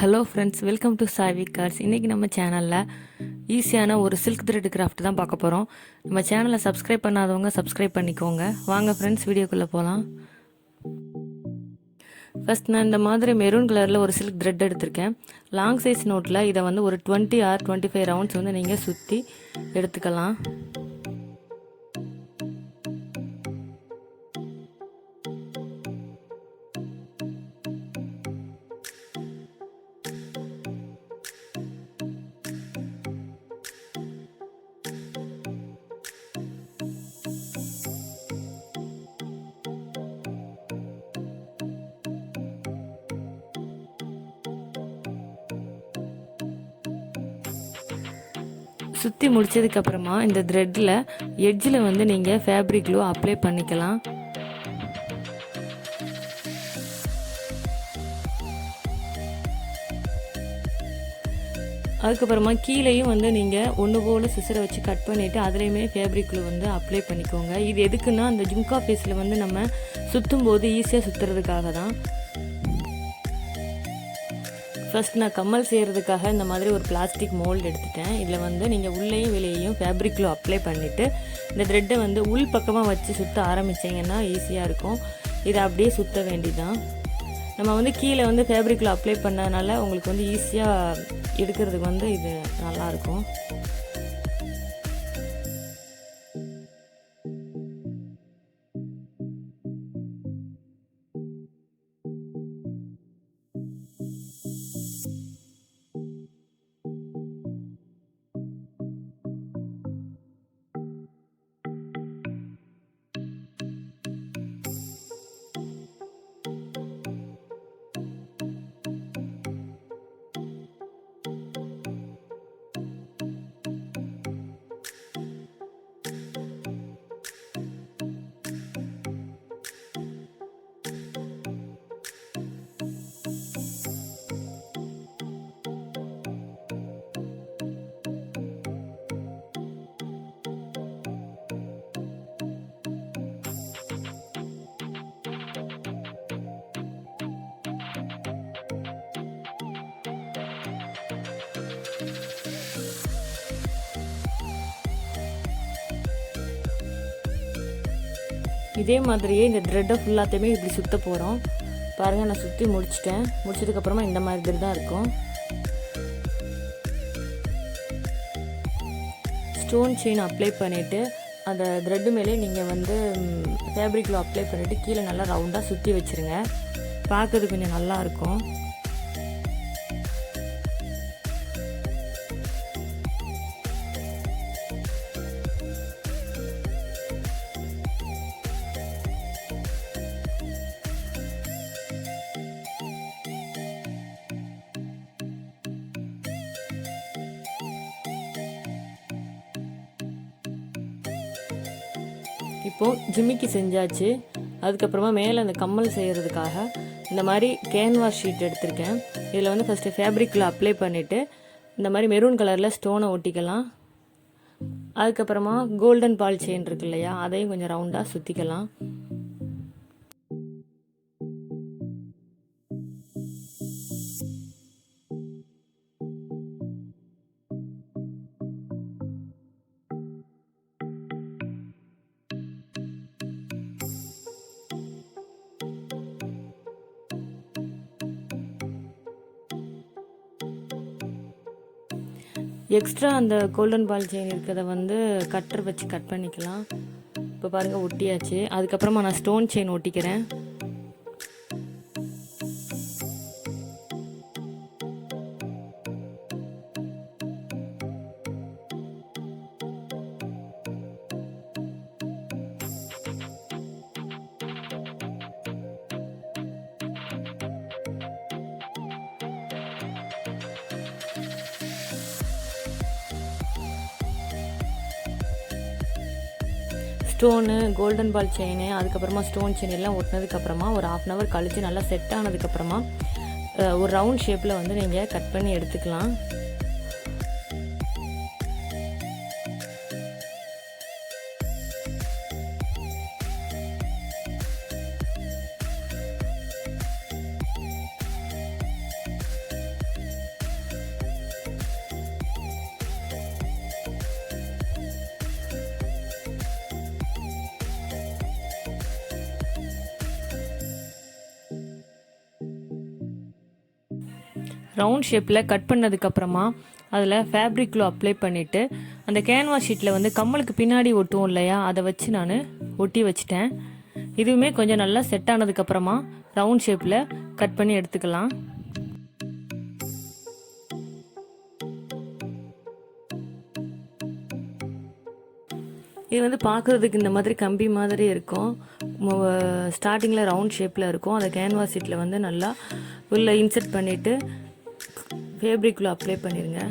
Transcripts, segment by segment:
Hello friends, welcome to Saivi கார்ஸ். இன்றைக்கி நம்ம சேனலில் ஈஸியான ஒரு சில்க் த்ரெட் கிராஃப்ட் தான் பார்க்க போகிறோம். நம்ம சேனலை சப்ஸ்கிரைப் பண்ணாதவங்க சப்ஸ்கிரைப் பண்ணிக்கோங்க. வாங்க ஃப்ரெண்ட்ஸ், வீடியோக்குள்ளே போகலாம். ஃபஸ்ட் நான் இந்த மாதிரி மெரூன் கலரில் ஒரு சில்க் த்ரெட் எடுத்திருக்கேன். லாங் சைஸ் நோட்டில் இதை வந்து ஒரு 20 ஆர் 25 ரவுண்ட்ஸ் வந்து நீங்கள் சுற்றி எடுத்துக்கலாம். சுற்றி முடித்ததுக்கப்புறமா இந்த த்ரெட்டில் எட்ஜில் வந்து நீங்கள் ஃபேப்ரிக் க்ளூ அப்ளை பண்ணிக்கலாம். அதுக்கப்புறமா கீழேயும் வந்து நீங்கள் ஒன்று போல் சிசரை வச்சு கட் பண்ணிவிட்டு அதுலேயுமே ஃபேப்ரிக் க்ளூ வந்து அப்ளை பண்ணிக்கோங்க. இது எதுக்குன்னா அந்த ஜும்கா பீஸில் வந்து நம்ம சுற்றும் போது ஈஸியாக சுற்றுறதுக்காக தான். ஃபஸ்ட் நான் கம்மல் செய்கிறதுக்காக இந்த மாதிரி ஒரு பிளாஸ்டிக் மோல்டு எடுத்துட்டேன். இதில் வந்து நீங்கள் உள்ளேயும் வெளியேயும் ஃபேப்ரிக் க்ளூ அப்ளை பண்ணிவிட்டு இந்த த்ரெட்டை வந்து உள் பக்கமாக வச்சு சுற்ற ஆரம்பிச்சிங்கன்னா ஈஸியாக இருக்கும். இதை அப்படியே சுற்ற வேண்டிதான். நம்ம வந்து கீழே வந்து ஃபேப்ரிக் க்ளூ அப்ளை பண்ணதுனால உங்களுக்கு வந்து ஈஸியாக எடுக்கிறதுக்கு வந்து இது நல்லாயிருக்கும். இதே மாதிரியே இந்த த்ரெட்டை ஃபுல்லாத்தையுமே இப்படி சுற்ற போகிறோம். பாருங்கள், நான் சுற்றி முடிச்சிட்டேன். முடிச்சதுக்கப்புறமா இந்த மாதிரி தான் இருக்கும். ஸ்டோன் செயின் அப்ளை பண்ணிவிட்டு அந்த த்ரெட்டு மேலே நீங்கள் வந்து ஃபேப்ரிக்கில் அப்ளை பண்ணிவிட்டு கீழே நல்லா ரவுண்டாக சுற்றி வச்சுருங்க. பார்க்கறது கொஞ்சம் நல்லாயிருக்கும். இப்போது ஜிமிக்கி செஞ்சாச்சு. அதுக்கப்புறமா மேலே அந்த கம்மல் செய்கிறதுக்காக இந்த மாதிரி கேன்வாஸ் ஷீட் எடுத்திருக்கேன். இதில் வந்து ஃபஸ்ட்டு ஃபேப்ரிக்கில் அப்ளை பண்ணிவிட்டு இந்த மாதிரி மெரூன் கலரில் ஸ்டோனை ஒட்டிக்கலாம். அதுக்கப்புறமா கோல்டன் பால் செயின் இருக்கு இல்லையா, அதையும் கொஞ்சம் ரவுண்டாக சுற்றிக்கலாம். எக்ஸ்ட்ரா அந்த கோல்டன் பால் செயின் இருக்கிறத வந்து கட்டர் வச்சு கட் பண்ணிக்கலாம். இப்போ பாருங்கள், ஒட்டியாச்சு. அதுக்கப்புறமா நான் ஸ்டோன் செயின் ஒட்டிக்கிறேன். ஸ்டோனு, கோல்டன் பால் செயின், அதுக்கப்புறமா ஸ்டோன் செயின் எல்லாம் ஒட்டினதுக்கப்புறமா ஒரு 1/2 hour கழித்து நல்லா செட் ஆனதுக்கப்புறமா ஒரு ரவுண்ட் ஷேப்பில் வந்து நீங்கள் கட் பண்ணி எடுத்துக்கலாம். ரவுண்ட் ஷேப்பில் கட் பண்ணதுக்கப்புறமா அதில் ஃபேப்ரிக் க்ளூ அப்ளை பண்ணிவிட்டு அந்த கேன்வாஸ் ஷீட்டில் வந்து கம்மலுக்கு பின்னாடி ஒட்டுவோம் இல்லையா, அதை வச்சு நான் ஒட்டி வச்சிட்டேன். இதுவுமே கொஞ்சம் நல்லா செட் ஆனதுக்கப்புறமா ரவுண்ட் ஷேப்பில் கட் பண்ணி எடுத்துக்கலாம். இது வந்து பார்க்குறதுக்கு இந்த மாதிரி கம்பி மாதிரி இருக்கும். ஸ்டார்டிங்கில் ரவுண்ட் ஷேப்பில் இருக்கும். அதை கேன்வாஸ் ஷீட்டில் வந்து நல்லா உள்ளே இன்சர்ட் பண்ணிவிட்டு ஃபேப்ரிக் க்ளூ அப்ளை பண்ணிடுங்க.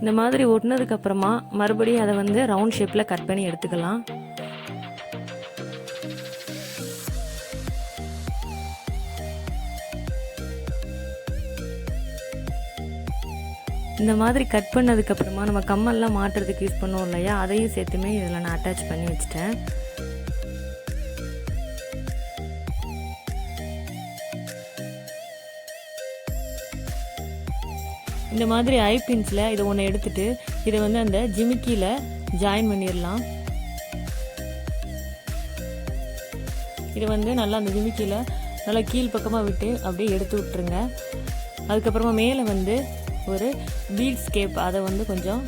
இந்த மாதிரி ஒட்டினதுக்கப்புறமா மறுபடியும் அதை வந்து ரவுண்ட் ஷேப்பில் கட் பண்ணி எடுத்துக்கலாம். இந்த மாதிரி கட் பண்ணதுக்கப்புறமா நம்ம கம்மல்லாம் மாட்டுறதுக்கு யூஸ் பண்ணுவோம் இல்லையா, அதையும் சேர்த்துமே இதில் நான் அட்டாச் பண்ணி வச்சிட்டேன். இந்த மாதிரி ஐபின்ஸில் இதை ஒன்று எடுத்துட்டு இதை வந்து அந்த ஜிமிக்கியில் ஜாயின் பண்ணிடலாம். இதை வந்து நல்லா அந்த ஜிமிக்கியில் நல்லா கீழ் பக்கமாக விட்டு அப்படியே எடுத்து விட்டுருங்க. அதுக்கப்புறமா மேலே வந்து ஒரு பீட்ஸ் கேப் அதை வந்து கொஞ்சம்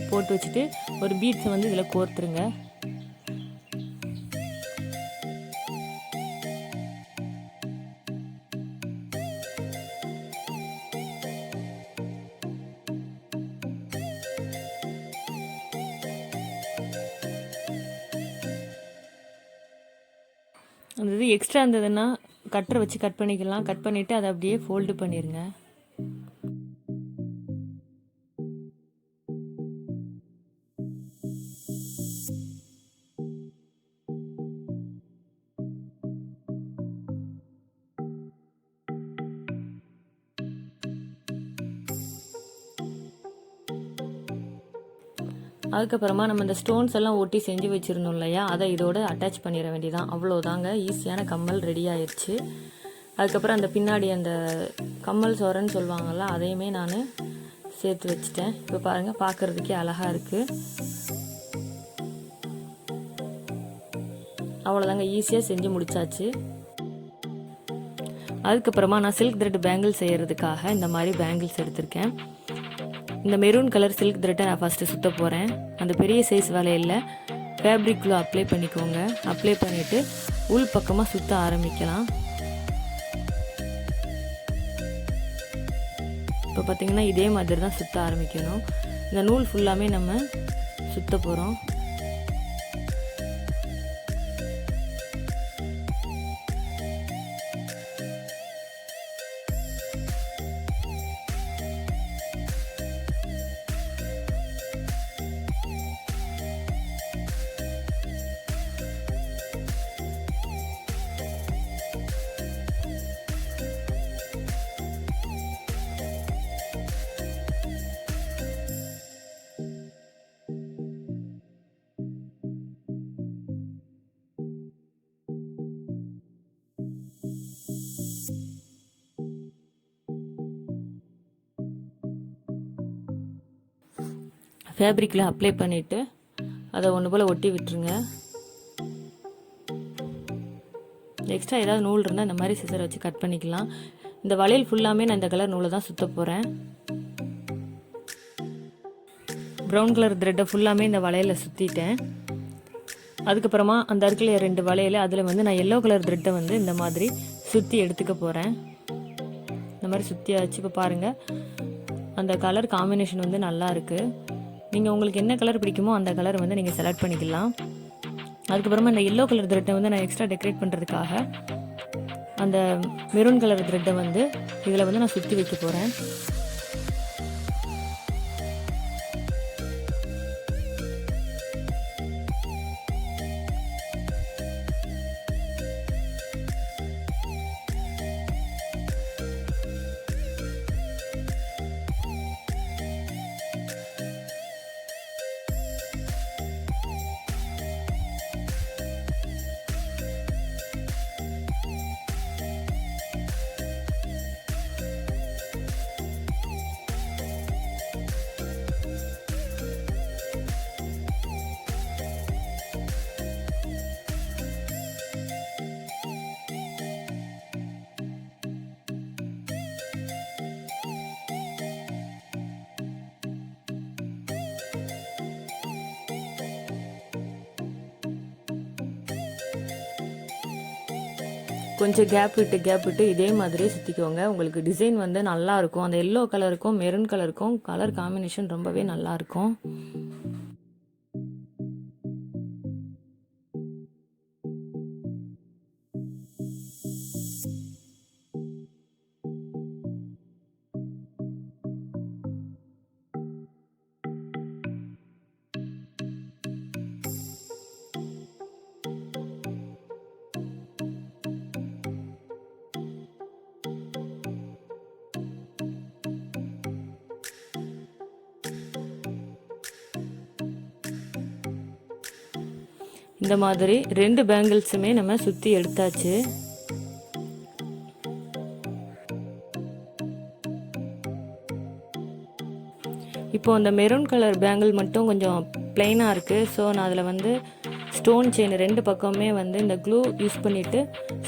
போட்டு வச்சுட்டு ஒரு பீட்ஸை வந்து இதில் கோர்த்துருங்க. அந்த இது எக்ஸ்ட்ரா இருந்ததுன்னா கட்டரை வச்சு கட் பண்ணிக்கலாம். கட் பண்ணிவிட்டு அதை அப்படியே ஃபோல்டு பண்ணிடுங்க. அதுக்கப்புறமா நம்ம இந்த ஸ்டோன்ஸ் எல்லாம் ஒட்டி செஞ்சு வச்சுருந்தோம் இல்லையா, அதை இதோட அட்டாச் பண்ணிட வேண்டியதான். அவ்வளோதாங்க, ஈஸியான கம்மல் ரெடி ஆயிடுச்சு. அதுக்கப்புறம் அந்த பின்னாடி அந்த கம்மல் சோரன்னு சொல்லுவாங்கள்ல, அதையுமே நான் சேர்த்து வச்சுட்டேன். இப்போ பாருங்கள், பார்க்குறதுக்கே அழகாக இருக்குது. அவ்வளோதாங்க, ஈஸியாக செஞ்சு முடிச்சாச்சு. அதுக்கப்புறமா நான் சில்க் த்ரெட் பேங்கிள் செய்கிறதுக்காக இந்த மாதிரி பேங்கிள்ஸ் எடுத்திருக்கேன். இந்த மெரூன் கலர் சில்க் த்ரெட்டை நான் ஃபஸ்ட்டு சுற்ற போகிறேன். அந்த பெரிய சைஸ் வளையலில் ஃபேப்ரிக் க்ளூ அப்ளை பண்ணிக்கோங்க. அப்ளை பண்ணிவிட்டு உள் பக்கமாக சுற்ற ஆரம்பிக்கலாம். இப்போ பார்த்திங்கன்னா இதே மாதிரி தான் சுற்ற ஆரம்பிக்கணும். இந்த நூல் ஃபுல்லாமே நம்ம சுற்ற போகிறோம். ஃபேப்ரிக்கில் அப்ளை பண்ணிவிட்டு அதை ஒன்று போல் ஒட்டி விட்டுருங்க. எக்ஸ்ட்ரா ஏதாவது நூல் இருந்தால் இந்த மாதிரி சிசரை வச்சு கட் பண்ணிக்கலாம். இந்த வளையல் ஃபுல்லாமே நான் இந்த கலர் நூலை தான் சுற்ற போகிறேன். ப்ரௌன் கலர் த்ரெட்டை ஃபுல்லாமே இந்த வளையலை சுற்றிட்டேன். அதுக்கப்புறமா அந்த அருக்கில் 2 வளையல், அதில் வந்து நான் எல்லோ கலர் த்ரெட்டை வந்து இந்த மாதிரி சுற்றி எடுத்துக்க போகிறேன். இந்த மாதிரி சுற்றியாச்சு. இப்போ பாருங்கள், அந்த கலர் காம்பினேஷன் வந்து நல்லா இருக்குது. நீங்கள் உங்களுக்கு என்ன கலர் பிடிக்குமோ அந்த கலர் வந்து நீங்கள் செலக்ட் பண்ணிக்கலாம். அதுக்கப்புறமா இந்த எல்லோ கலர் த்ரெட்டை வந்து நான் எக்ஸ்ட்ரா டெக்கரேட் பண்ணுறதுக்காக அந்த மெரூன் கலர் த்ரெட்டை வந்து இதில் வந்து நான் சுற்றி வைக்க போகிறேன். கொஞ்சம் கேப் விட்டு இதே மாதிரியே சுற்றிக்கோங்க. உங்களுக்கு டிசைன் வந்து நல்லாயிருக்கும். அந்த எல்லோ கலருக்கும் மெரூன் கலருக்கும் கலர் காம்பினேஷன் ரொம்பவே நல்லாயிருக்கும். இந்த மாதிரி 2 பேங்கிள்ஸுமே நம்ம சுற்றி எடுத்தாச்சு. இப்போ அந்த மெரூன் கலர் பேங்கிள் மட்டும் கொஞ்சம் பிளைனாக இருக்குது. ஸோ நான் அதில் வந்து ஸ்டோன் செயின் 2 பக்கமே வந்து இந்த க்ளூ யூஸ் பண்ணிவிட்டு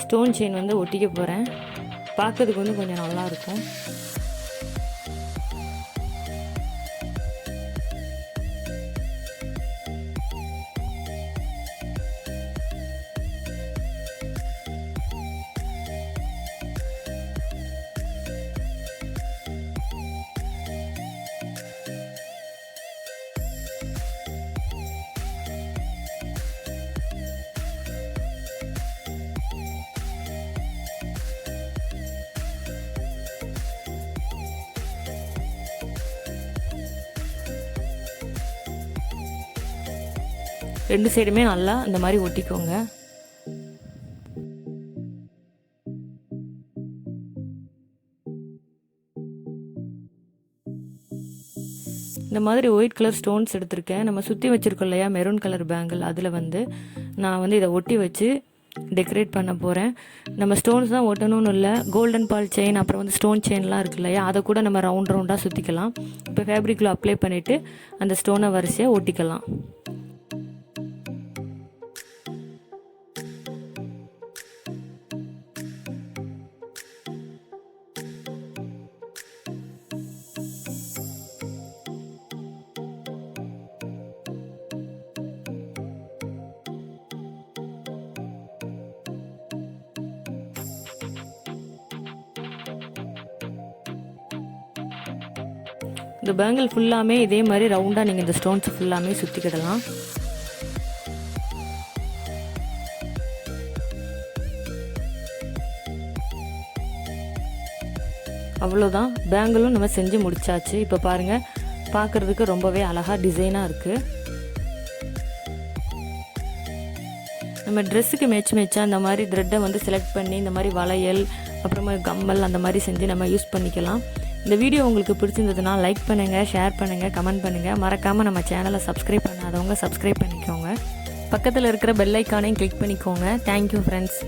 ஸ்டோன் செயின் வந்து ஒட்டிக்க போகிறேன். பார்க்கறதுக்கு வந்து கொஞ்சம் நல்லாயிருக்கும். ரெண்டு சைடுமே நல்லா இந்த மாதிரி ஒட்டிக்கோங்க. இந்த மாதிரி ஒயிட் கலர் ஸ்டோன்ஸ் எடுத்திருக்கேன். நம்ம சுற்றி வச்சுருக்கோம் இல்லையா மெரூன் கலர் பேங்கிள், அதில் வந்து நான் வந்து இதை ஒட்டி வச்சு டெக்கரேட் பண்ண போகிறேன். நம்ம ஸ்டோன்ஸ் தான் ஒட்டணும்னு இல்லை, கோல்டன் பால் செயின் அப்புறம் வந்து ஸ்டோன் செயின்லாம் இருக்கு இல்லையா, அதை கூட நம்ம ரவுண்டாக சுற்றிக்கலாம். இப்போ ஃபேப்ரிக்கில் அப்ளை பண்ணிவிட்டு அந்த ஸ்டோனை வரிசையாக ஒட்டிக்கலாம். இந்த பேங்கிள் ஃபுல்லாமே இதே மாதிரி ரவுண்டாக நீங்கள் இந்த ஸ்டோன்ஸ் ஃபுல்லாமே சுற்றிக்கிடலாம். அவ்வளோதான், பேங்கிளும் நம்ம செஞ்சு முடிச்சாச்சு. இப்போ பாருங்கள், பார்க்குறதுக்கு ரொம்பவே அழகாக டிசைனாக இருக்குது. நம்ம ட்ரெஸ்ஸுக்கு மேட்சாக இந்த மாதிரி த்ரெட்டை வந்து செலக்ட் பண்ணி இந்த மாதிரி வளையல் அப்புறமா கம்மல் அந்த மாதிரி செஞ்சு நம்ம யூஸ் பண்ணிக்கலாம். இந்த வீடியோ உங்களுக்கு பிடிச்சிருந்ததுன்னா லைக் பண்ணுங்கள், ஷேர் பண்ணுங்கள், கமெண்ட் பண்ணுங்கள். மறக்காமல் நம்ம சேனலை சப்ஸ்கிரைப் பண்ணாதவங்க சப்ஸ்கிரைப் பண்ணிக்கோங்க. பக்கத்தில் இருக்கிற பெல் ஐக்கானையும் கிளிக் பண்ணிக்கோங்க. Thank you friends.